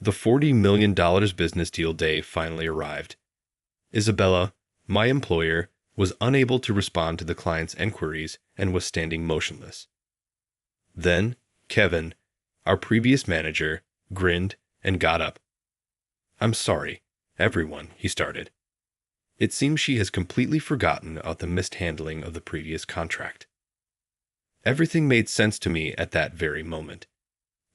The $40 million business deal day finally arrived. Isabella, my employer, was unable to respond to the client's enquiries and was standing motionless. Then, Kevin, our previous manager, grinned and got up. "I'm sorry, everyone," he started. "It seems she has completely forgotten about the mishandling of the previous contract." Everything made sense to me at that very moment.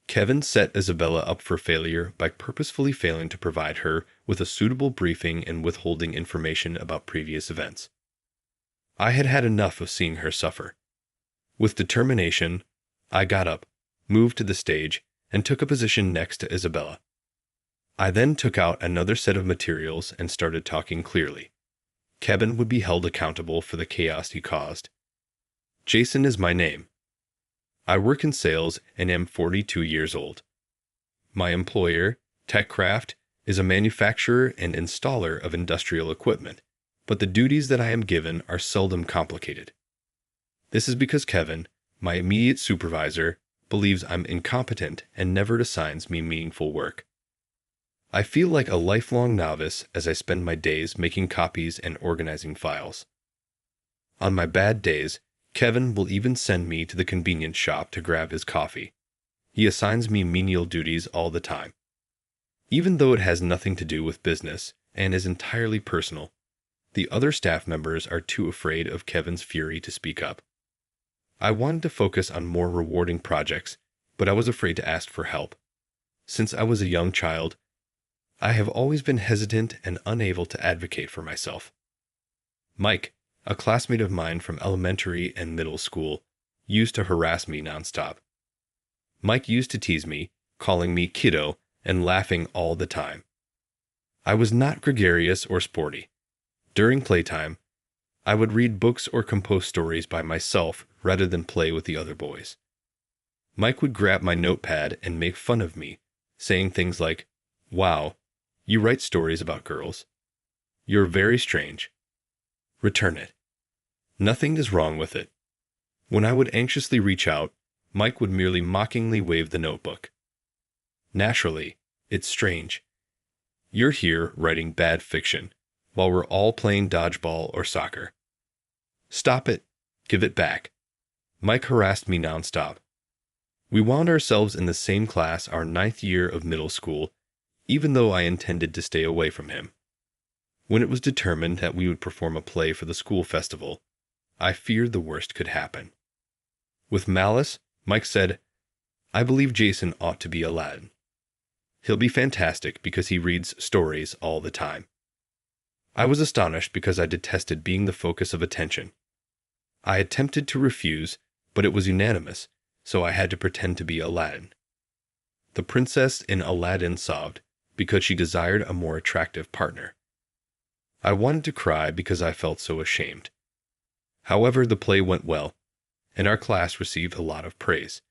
Kevin set Isabella up for failure by purposefully failing to provide her with a suitable briefing and withholding information about previous events. I had had enough of seeing her suffer. With determination, I got up, moved to the stage, and took a position next to Isabella. I then took out another set of materials and started talking clearly. Kevin would be held accountable for the chaos he caused. Jason is my name. I work in sales and am 42 years old. My employer, TechCraft, is a manufacturer and installer of industrial equipment, but the duties that I am given are seldom complicated. This is because Kevin, my immediate supervisor, believes I'm incompetent and never assigns me meaningful work. I feel like a lifelong novice as I spend my days making copies and organizing files. On my bad days, Kevin will even send me to the convenience shop to grab his coffee. He assigns me menial duties all the time. Even though it has nothing to do with business and is entirely personal, the other staff members are too afraid of Kevin's fury to speak up. I wanted to focus on more rewarding projects, but I was afraid to ask for help. Since I was a young child, I have always been hesitant and unable to advocate for myself. Mike, a classmate of mine from elementary and middle school, used to harass me nonstop. Mike used to tease me, calling me kiddo and laughing all the time. I was not gregarious or sporty. During playtime, I would read books or compose stories by myself rather than play with the other boys. Mike would grab my notepad and make fun of me, saying things like, "Wow, you write stories about girls. You're very strange. Return it. Nothing is wrong with it." When I would anxiously reach out, Mike would merely mockingly wave the notebook. "Naturally, it's strange. You're here writing bad fiction, while we're all playing dodgeball or soccer. Stop it. Give it back." Mike harassed me nonstop. We wound ourselves in the same class our 9th year of middle school, even though I intended to stay away from him. When it was determined that we would perform a play for the school festival, I feared the worst could happen. With malice, Mike said, "I believe Jason ought to be Aladdin. He'll be fantastic because he reads stories all the time." I was astonished because I detested being the focus of attention. I attempted to refuse, but it was unanimous, so I had to pretend to be Aladdin. The princess in Aladdin sobbed because she desired a more attractive partner. I wanted to cry because I felt so ashamed. However, the play went well, and our class received a lot of praise.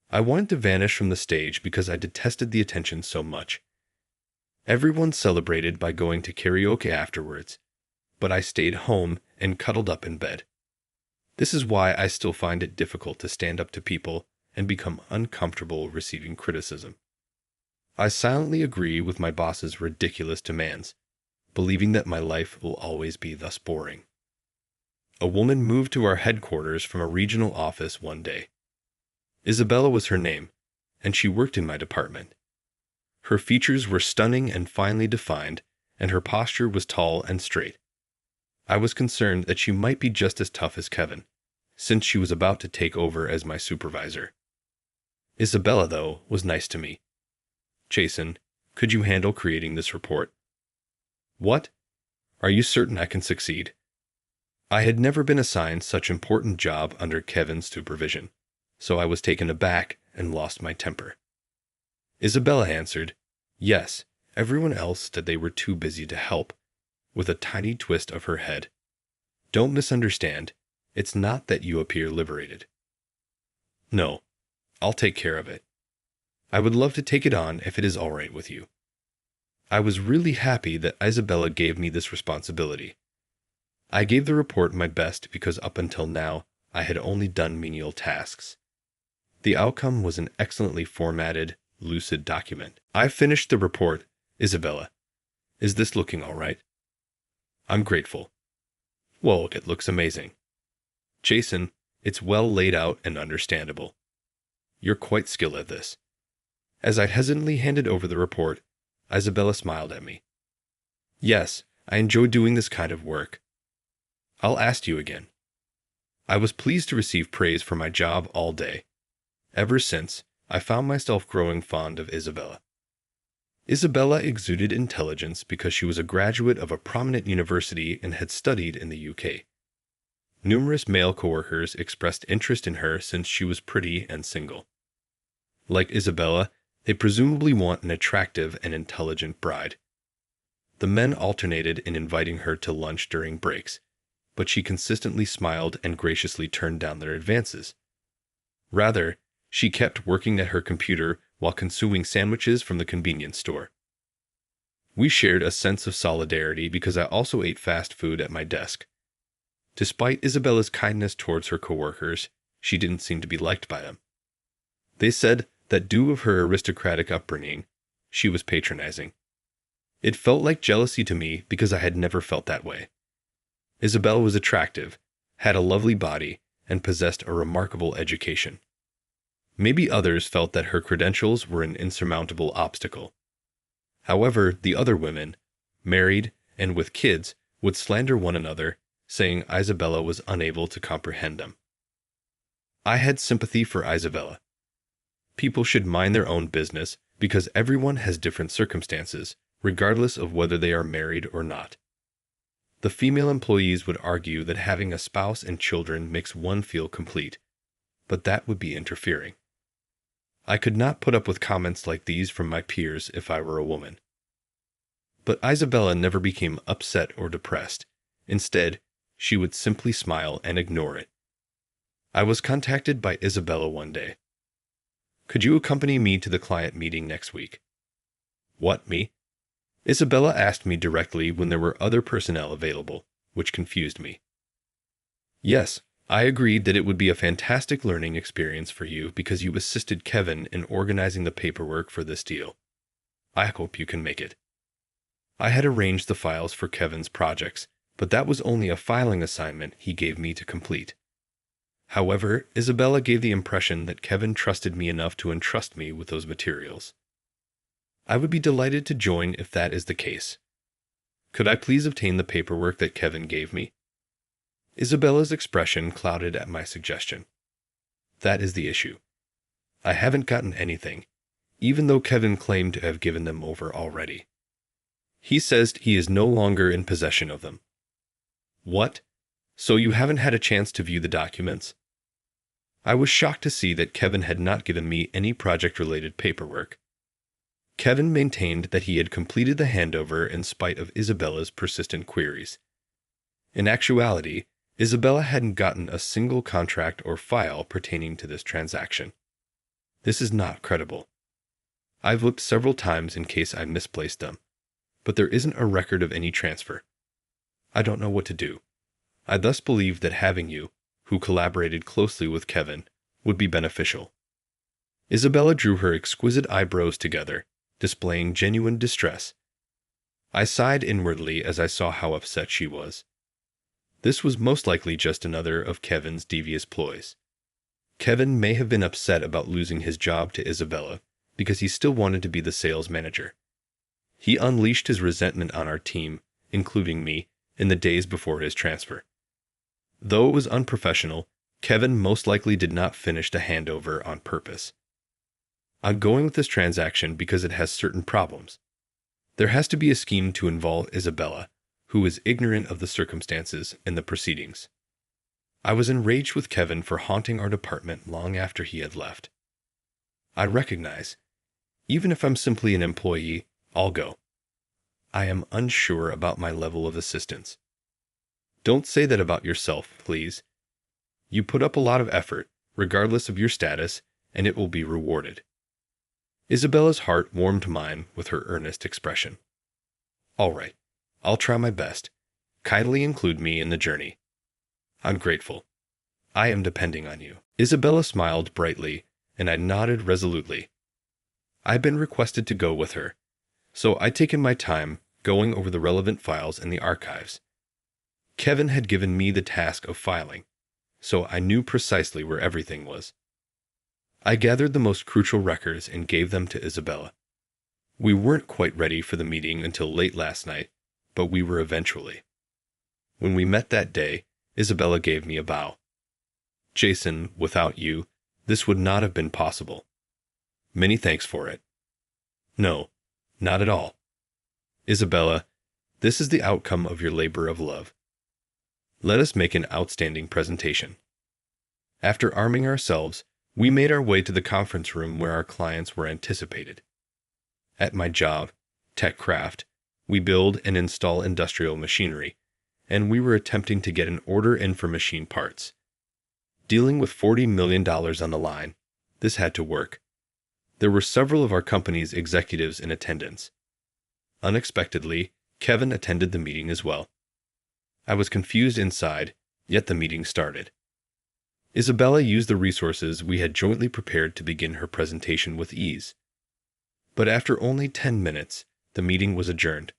I wanted to vanish from the stage because I detested the attention so much. Everyone celebrated by going to karaoke afterwards, but I stayed home and cuddled up in bed. This is why I still find it difficult to stand up to people and become uncomfortable receiving criticism. I silently agree with my boss's ridiculous demands, believing that my life will always be thus boring. A woman moved to our headquarters from a regional office one day. Isabella was her name, and she worked in my department. Her features were stunning and finely defined, and her posture was tall and straight. I was concerned that she might be just as tough as Kevin, since she was about to take over as my supervisor. Isabella, though, was nice to me. "Jason, could you handle creating this report?" "What? Are you certain I can succeed?" I had never been assigned such an important job under Kevin's supervision, so I was taken aback and lost my temper. Isabella answered, "Yes." Everyone else said they were too busy to help, with a tiny twist of her head. "Don't misunderstand. It's not that you appear liberated." "No, I'll take care of it. I would love to take it on if it is all right with you." I was really happy that Isabella gave me this responsibility. I gave the report my best because up until now I had only done menial tasks. The outcome was an excellently formatted, lucid document. "I've finished the report, Isabella. Is this looking all right?" "I'm grateful." "Well, it looks amazing." "Jason, it's well laid out and understandable. You're quite skilled at this." As I hesitantly handed over the report, Isabella smiled at me. "Yes, I enjoy doing this kind of work. I'll ask you again." I was pleased to receive praise for my job all day. Ever since, I found myself growing fond of Isabella. Isabella exuded intelligence because she was a graduate of a prominent university and had studied in the UK. Numerous male coworkers expressed interest in her since she was pretty and single. Like Isabella, they presumably want an attractive and intelligent bride. The men alternated in inviting her to lunch during breaks, but she consistently smiled and graciously turned down their advances. Rather, she kept working at her computer while consuming sandwiches from the convenience store. We shared a sense of solidarity because I also ate fast food at my desk. Despite Isabella's kindness towards her coworkers, she didn't seem to be liked by them. They said that due to her aristocratic upbringing, she was patronizing. It felt like jealousy to me because I had never felt that way. Isabella was attractive, had a lovely body, and possessed a remarkable education. Maybe others felt that her credentials were an insurmountable obstacle. However, the other women, married and with kids, would slander one another, saying Isabella was unable to comprehend them. I had sympathy for Isabella. People should mind their own business because everyone has different circumstances, regardless of whether they are married or not. The female employees would argue that having a spouse and children makes one feel complete, but that would be interfering. I could not put up with comments like these from my peers if I were a woman. But Isabella never became upset or depressed. Instead, she would simply smile and ignore it. I was contacted by Isabella one day. "Could you accompany me to the client meeting next week?" "What, me?" Isabella asked me directly when there were other personnel available, which confused me. "Yes, I agreed that it would be a fantastic learning experience for you because you assisted Kevin in organizing the paperwork for this deal. I hope you can make it." I had arranged the files for Kevin's projects, but that was only a filing assignment he gave me to complete. However, Isabella gave the impression that Kevin trusted me enough to entrust me with those materials. I would be delighted to join if that is the case. Could I please obtain the paperwork that Kevin gave me? Isabella's expression clouded at my suggestion. That is the issue. I haven't gotten anything, even though Kevin claimed to have given them over already. He says he is no longer in possession of them. What? So you haven't had a chance to view the documents? I was shocked to see that Kevin had not given me any project-related paperwork. Kevin maintained that he had completed the handover in spite of Isabella's persistent queries. In actuality, Isabella hadn't gotten a single contract or file pertaining to this transaction. This is not credible. I've looked several times in case I misplaced them, but there isn't a record of any transfer. I don't know what to do. I thus believe that having you, who collaborated closely with Kevin, would be beneficial. Isabella drew her exquisite eyebrows together, displaying genuine distress. I sighed inwardly as I saw how upset she was. This was most likely just another of Kevin's devious ploys. Kevin may have been upset about losing his job to Isabella because he still wanted to be the sales manager. He unleashed his resentment on our team, including me, in the days before his transfer. Though it was unprofessional, Kevin most likely did not finish the handover on purpose. I'm going with this transaction because it has certain problems. There has to be a scheme to involve Isabella, who is ignorant of the circumstances and the proceedings. I was enraged with Kevin for haunting our department long after he had left. I recognize, even if I'm simply an employee, I'll go. I am unsure about my level of assistance. Don't say that about yourself, please. You put up a lot of effort, regardless of your status, and it will be rewarded. Isabella's heart warmed mine with her earnest expression. All right, I'll try my best. Kindly include me in the journey. I'm grateful. I am depending on you. Isabella smiled brightly, and I nodded resolutely. I'd been requested to go with her, so I'd taken my time going over the relevant files in the archives. Kevin had given me the task of filing, so I knew precisely where everything was. I gathered the most crucial records and gave them to Isabella. We weren't quite ready for the meeting until late last night, but we were eventually. When we met that day, Isabella gave me a bow. Jason, without you, this would not have been possible. Many thanks for it. No, not at all. Isabella, this is the outcome of your labor of love. Let us make an outstanding presentation. After arming ourselves, we made our way to the conference room where our clients were anticipated. At my job, TechCraft, we build and install industrial machinery, and we were attempting to get an order in for machine parts. Dealing with $40 million on the line, this had to work. There were several of our company's executives in attendance. Unexpectedly, Kevin attended the meeting as well. I was confused inside, yet the meeting started. Isabella used the resources we had jointly prepared to begin her presentation with ease. But after only 10 minutes, the meeting was adjourned.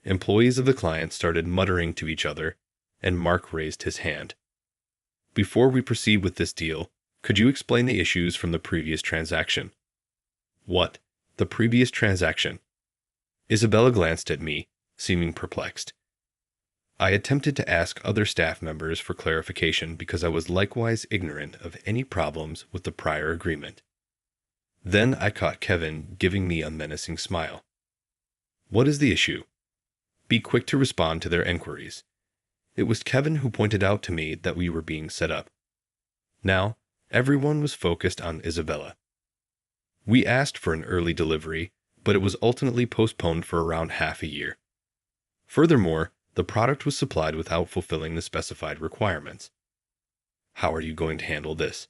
Employees of the client started muttering to each other, and Mark raised his hand. Before we proceed with this deal, could you explain the issues from the previous transaction? What? The previous transaction? Isabella glanced at me, seeming perplexed. I attempted to ask other staff members for clarification because I was likewise ignorant of any problems with the prior agreement. Then I caught Kevin giving me a menacing smile. What is the issue? Be quick to respond to their enquiries. It was Kevin who pointed out to me that we were being set up. Now, everyone was focused on Isabella. We asked for an early delivery, but it was ultimately postponed for around half a year. Furthermore, the product was supplied without fulfilling the specified requirements. How are you going to handle this?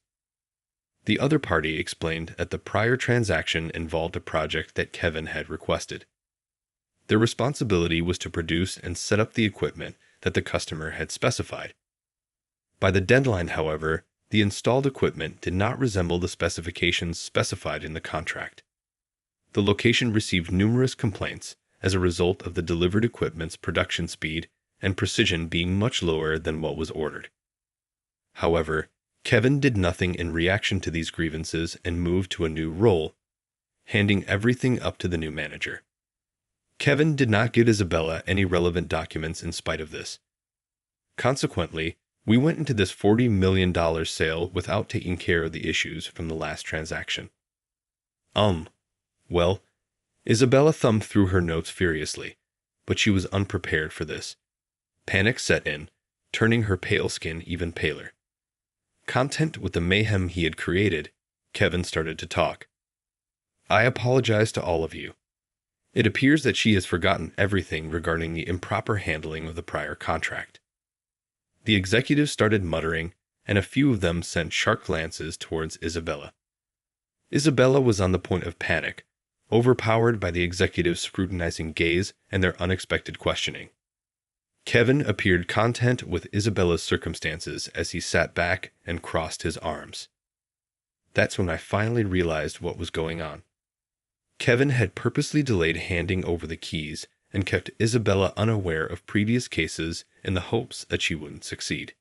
The other party explained that the prior transaction involved a project that Kevin had requested. Their responsibility was to produce and set up the equipment that the customer had specified. By the deadline, however, the installed equipment did not resemble the specifications specified in the contract. The location received numerous complaints as a result of the delivered equipment's production speed and precision being much lower than what was ordered. However, Kevin did nothing in reaction to these grievances and moved to a new role, handing everything up to the new manager. Kevin did not give Isabella any relevant documents in spite of this. Consequently, we went into this $40 million sale without taking care of the issues from the last transaction. Well, Isabella thumbed through her notes furiously, but she was unprepared for this. Panic set in, turning her pale skin even paler. Content with the mayhem he had created, Kevin started to talk. I apologize to all of you. It appears that she has forgotten everything regarding the improper handling of the prior contract. The executives started muttering, and a few of them sent sharp glances towards Isabella. Isabella was on the point of panic, overpowered by the executives' scrutinizing gaze and their unexpected questioning. Kevin appeared content with Isabella's circumstances as he sat back and crossed his arms. That's when I finally realized what was going on. Kevin had purposely delayed handing over the keys and kept Isabella unaware of previous cases in the hopes that she wouldn't succeed.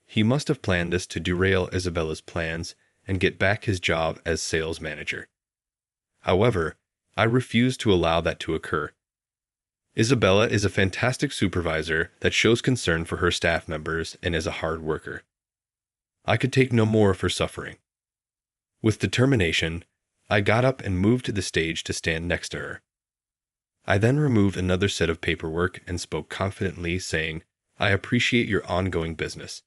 He must have planned this to derail Isabella's plans and get back his job as sales manager. However, I refused to allow that to occur. Isabella is a fantastic supervisor that shows concern for her staff members and is a hard worker. I could take no more of her suffering. With determination, I got up and moved to the stage to stand next to her. I then removed another set of paperwork and spoke confidently, saying, I appreciate your ongoing business.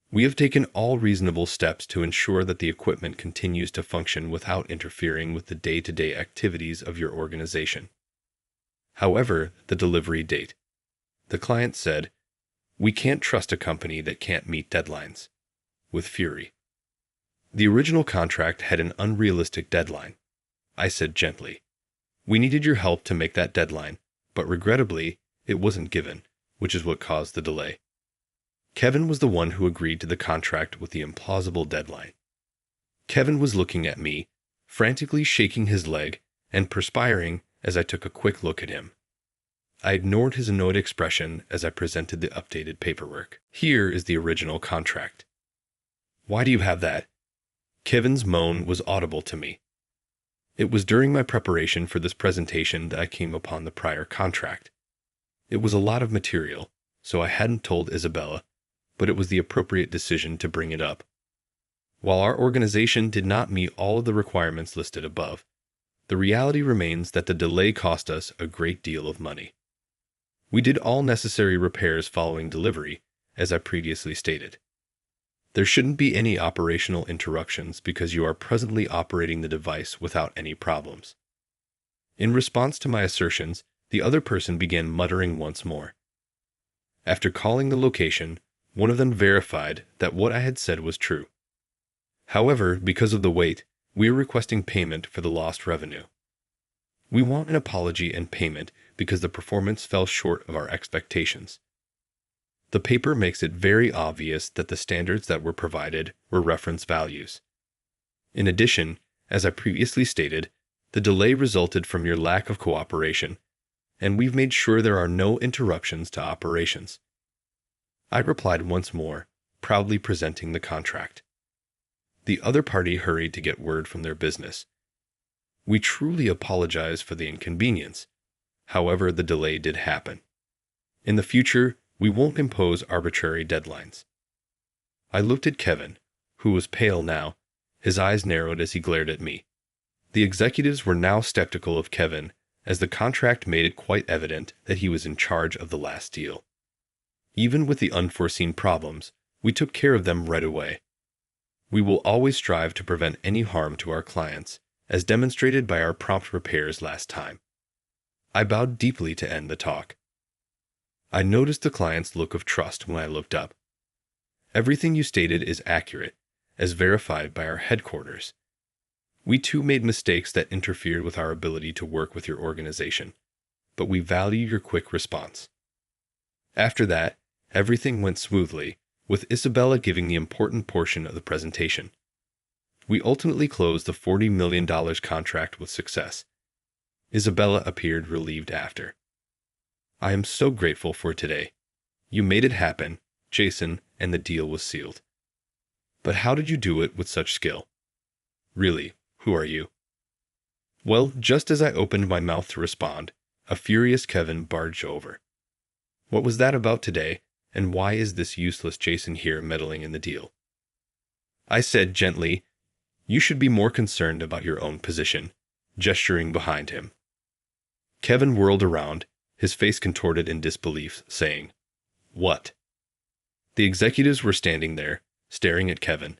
We have taken all reasonable steps to ensure that the equipment continues to function without interfering with the day-to-day activities of your organization. However, the delivery date. The client said, we can't trust a company that can't meet deadlines. With fury. The original contract had an unrealistic deadline. I said gently, we needed your help to make that deadline, but regrettably, it wasn't given, which is what caused the delay. Kevin was the one who agreed to the contract with the implausible deadline. Kevin was looking at me, frantically shaking his leg and perspiring as I took a quick look at him. I ignored his annoyed expression as I presented the updated paperwork. Here is the original contract. Why do you have that? Kevin's moan was audible to me. It was during my preparation for this presentation that I came upon the prior contract. It was a lot of material, so I hadn't told Isabella, but it was the appropriate decision to bring it up. While our organization did not meet all of the requirements listed above, the reality remains that the delay cost us a great deal of money. We did all necessary repairs following delivery, as I previously stated. There shouldn't be any operational interruptions because you are presently operating the device without any problems. In response to my assertions, the other person began muttering once more. After calling the location, one of them verified that what I had said was true. However, because of the wait, we are requesting payment for the lost revenue. We want an apology and payment because the performance fell short of our expectations. The paper makes it very obvious that the standards that were provided were reference values. In addition, as I previously stated, the delay resulted from your lack of cooperation, and we've made sure there are no interruptions to operations. I replied once more, proudly presenting the contract. The other party hurried to get word from their business. We truly apologize for the inconvenience. However, the delay did happen. In the future, we won't impose arbitrary deadlines. I looked at Kevin, who was pale now, his eyes narrowed as he glared at me. The executives were now skeptical of Kevin, as the contract made it quite evident that he was in charge of the last deal. Even with the unforeseen problems, we took care of them right away. We will always strive to prevent any harm to our clients, as demonstrated by our prompt repairs last time. I bowed deeply to end the talk. I noticed the client's look of trust when I looked up. Everything you stated is accurate, as verified by our headquarters. We too made mistakes that interfered with our ability to work with your organization, but we value your quick response. After that, everything went smoothly, with Isabella giving the important portion of the presentation. We ultimately closed the $40 million contract with success. Isabella appeared relieved after. I am so grateful for today. You made it happen, Jason, and the deal was sealed. But how did you do it with such skill? Really, who are you? Well, just as I opened my mouth to respond, a furious Kevin barged over. What was that about today, and why is this useless Jason here meddling in the deal? I said gently, you should be more concerned about your own position, gesturing behind him. Kevin whirled around, his face contorted in disbelief, saying, What? The executives were standing there, staring at Kevin.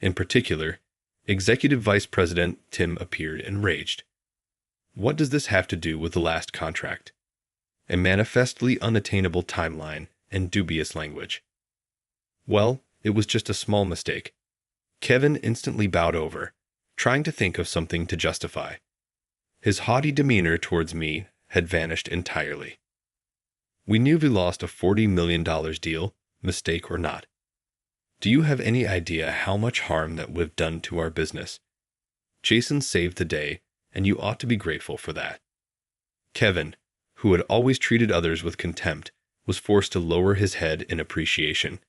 In particular, Executive Vice President Tim appeared enraged. What does this have to do with the last contract? A manifestly unattainable timeline and dubious language. Well, it was just a small mistake. Kevin instantly bowed over, trying to think of something to justify. His haughty demeanor towards me had vanished entirely. We knew we lost a $40 million deal, mistake or not. Do you have any idea how much harm that we've done to our business? Jason saved the day, and you ought to be grateful for that. Kevin, who had always treated others with contempt, was forced to lower his head in appreciation,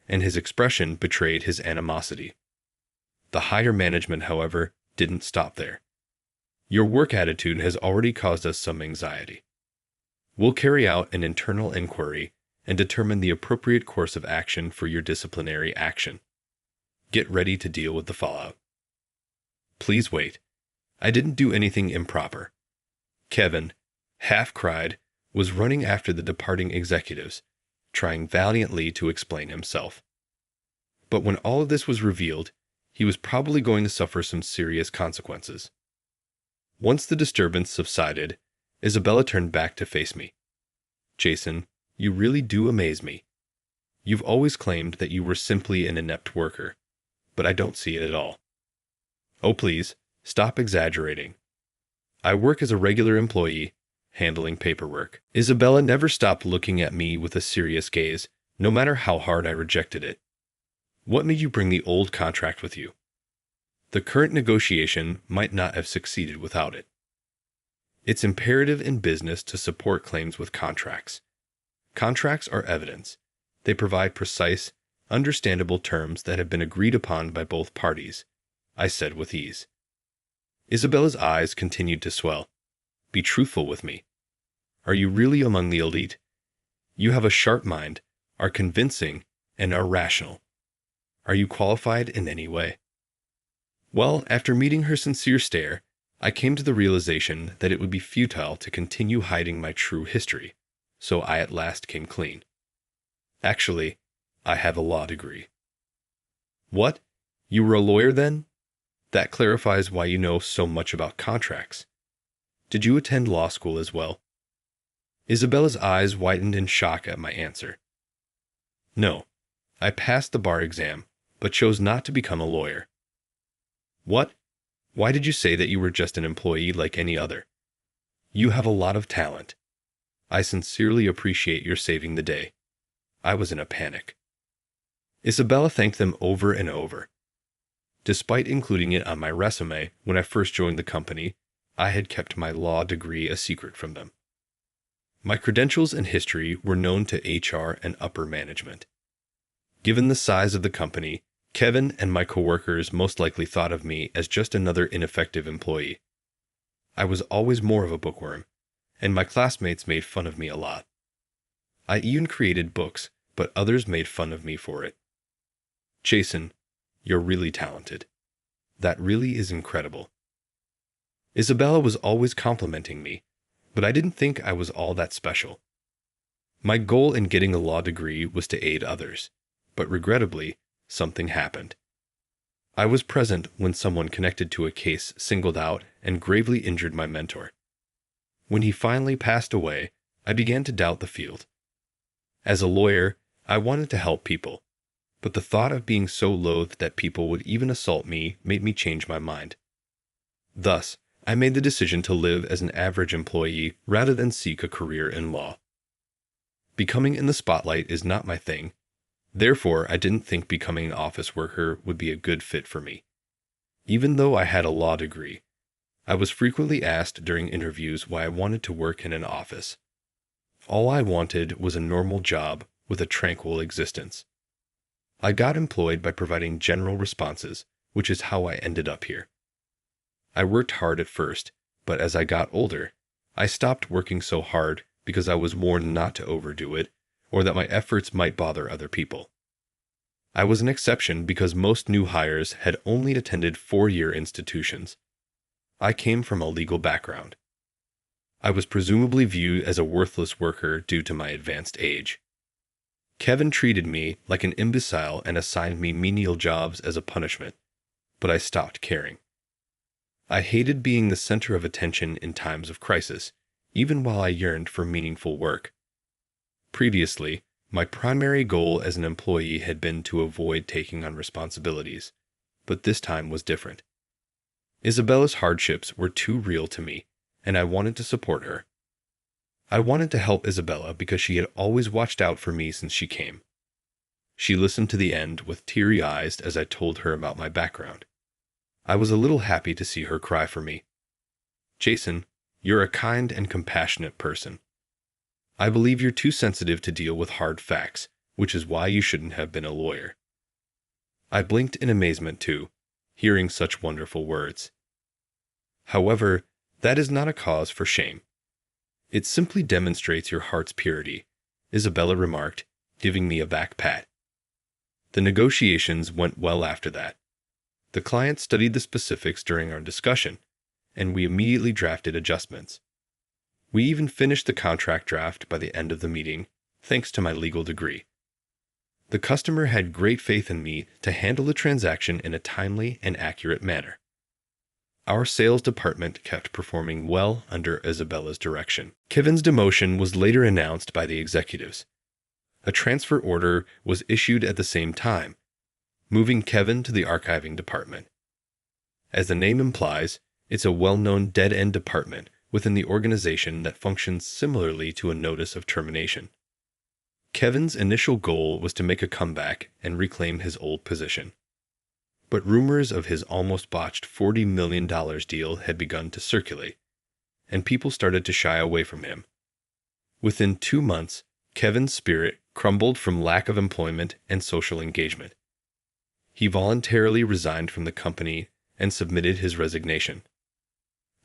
and his expression betrayed his animosity. The higher management, however, didn't stop there. Your work attitude has already caused us some anxiety. We'll carry out an internal inquiry and determine the appropriate course of action for your disciplinary action. Get ready to deal with the fallout. Please wait. I didn't do anything improper. Kevin, half-cried, was running after the departing executives, trying valiantly to explain himself. But when all of this was revealed, he was probably going to suffer some serious consequences. Once the disturbance subsided, Isabella turned back to face me. Jason, you really do amaze me. You've always claimed that you were simply an inept worker, but I don't see it at all. Oh please, stop exaggerating. I work as a regular employee, handling paperwork. Isabella never stopped looking at me with a serious gaze, no matter how hard I rejected it. What made you bring the old contract with you? The current negotiation might not have succeeded without it. It's imperative in business to support claims with contracts. Contracts are evidence. They provide precise, understandable terms that have been agreed upon by both parties, I said with ease. Isabella's eyes continued to swell. Be truthful with me. Are you really among the elite? You have a sharp mind, are convincing, and are rational. Are you qualified in any way? Well, after meeting her sincere stare, I came to the realization that it would be futile to continue hiding my true history, so I at last came clean. Actually, I have a law degree. What? You were a lawyer then? That clarifies why you know so much about contracts. Did you attend law school as well? Isabella's eyes widened in shock at my answer. No, I passed the bar exam, but chose not to become a lawyer. What? Why did you say that you were just an employee like any other? You have a lot of talent. I sincerely appreciate your saving the day. I was in a panic. Isabella thanked them over and over. Despite including it on my resume when I first joined the company, I had kept my law degree a secret from them. My credentials and history were known to HR and upper management. Given the size of the company, Kevin and my coworkers most likely thought of me as just another ineffective employee. I was always more of a bookworm, and my classmates made fun of me a lot. I even created books, but others made fun of me for it. Jason, you're really talented. That really is incredible. Isabella was always complimenting me, but I didn't think I was all that special. My goal in getting a law degree was to aid others, but regrettably, something happened. I was present when someone connected to a case singled out and gravely injured my mentor. When he finally passed away, I began to doubt the field. As a lawyer, I wanted to help people, but the thought of being so loathed that people would even assault me made me change my mind. Thus, I made the decision to live as an average employee rather than seek a career in law. Becoming in the spotlight is not my thing. Therefore, I didn't think becoming an office worker would be a good fit for me. Even though I had a law degree, I was frequently asked during interviews why I wanted to work in an office. All I wanted was a normal job with a tranquil existence. I got employed by providing general responses, which is how I ended up here. I worked hard at first, but as I got older, I stopped working so hard because I was warned not to overdo it, or that my efforts might bother other people. I was an exception because most new hires had only attended 4-year institutions. I came from a legal background. I was presumably viewed as a worthless worker due to my advanced age. Kevin treated me like an imbecile and assigned me menial jobs as a punishment, but I stopped caring. I hated being the center of attention in times of crisis, even while I yearned for meaningful work. Previously, my primary goal as an employee had been to avoid taking on responsibilities, but this time was different. Isabella's hardships were too real to me, and I wanted to support her. I wanted to help Isabella because she had always watched out for me since she came. She listened to the end with teary eyes as I told her about my background. I was a little happy to see her cry for me. Jason, you're a kind and compassionate person. I believe you're too sensitive to deal with hard facts, which is why you shouldn't have been a lawyer. I blinked in amazement too, hearing such wonderful words. However, that is not a cause for shame. It simply demonstrates your heart's purity, Isabella remarked, giving me a back pat. The negotiations went well after that. The client studied the specifics during our discussion, and we immediately drafted adjustments. We even finished the contract draft by the end of the meeting, thanks to my legal degree. The customer had great faith in me to handle the transaction in a timely and accurate manner. Our sales department kept performing well under Isabella's direction. Kevin's demotion was later announced by the executives. A transfer order was issued at the same time, moving Kevin to the archiving department. As the name implies, it's a well-known dead-end department within the organization that functions similarly to a notice of termination. Kevin's initial goal was to make a comeback and reclaim his old position. But rumors of his almost botched $40 million deal had begun to circulate, and people started to shy away from him. Within 2 months, Kevin's spirit crumbled from lack of employment and social engagement. He voluntarily resigned from the company and submitted his resignation.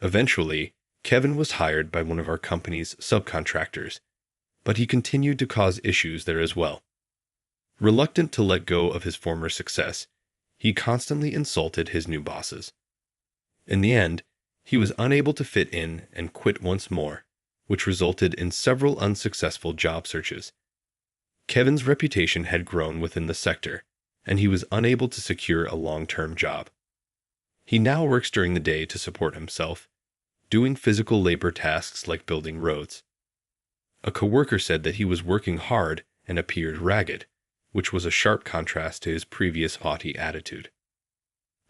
Eventually, Kevin was hired by one of our company's subcontractors, but he continued to cause issues there as well. Reluctant to let go of his former success, he constantly insulted his new bosses. In the end, he was unable to fit in and quit once more, which resulted in several unsuccessful job searches. Kevin's reputation had grown within the sector, and he was unable to secure a long-term job. He now works during the day to support himself, doing physical labor tasks like building roads. A coworker said that he was working hard and appeared ragged, which was a sharp contrast to his previous haughty attitude.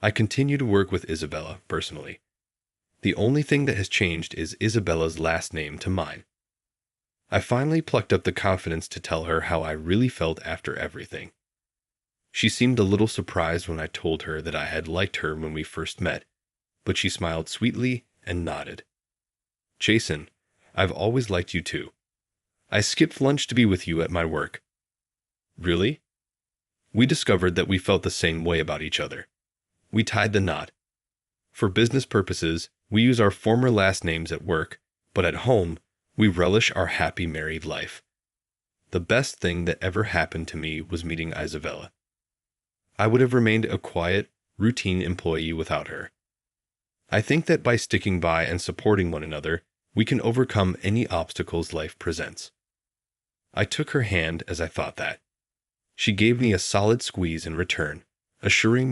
I continue to work with Isabella personally. The only thing that has changed is Isabella's last name to mine. I finally plucked up the confidence to tell her how I really felt after everything. She seemed a little surprised when I told her that I had liked her when we first met, but she smiled sweetly and nodded. Jason, I've always liked you too. I skipped lunch to be with you at my work. Really? We discovered that we felt the same way about each other. We tied the knot. For business purposes, we use our former last names at work, but at home, we relish our happy married life. The best thing that ever happened to me was meeting Isabella. I would have remained a quiet, routine employee without her. I think that by sticking by and supporting one another, we can overcome any obstacles life presents. I took her hand as I thought that. She gave me a solid squeeze in return, assuring me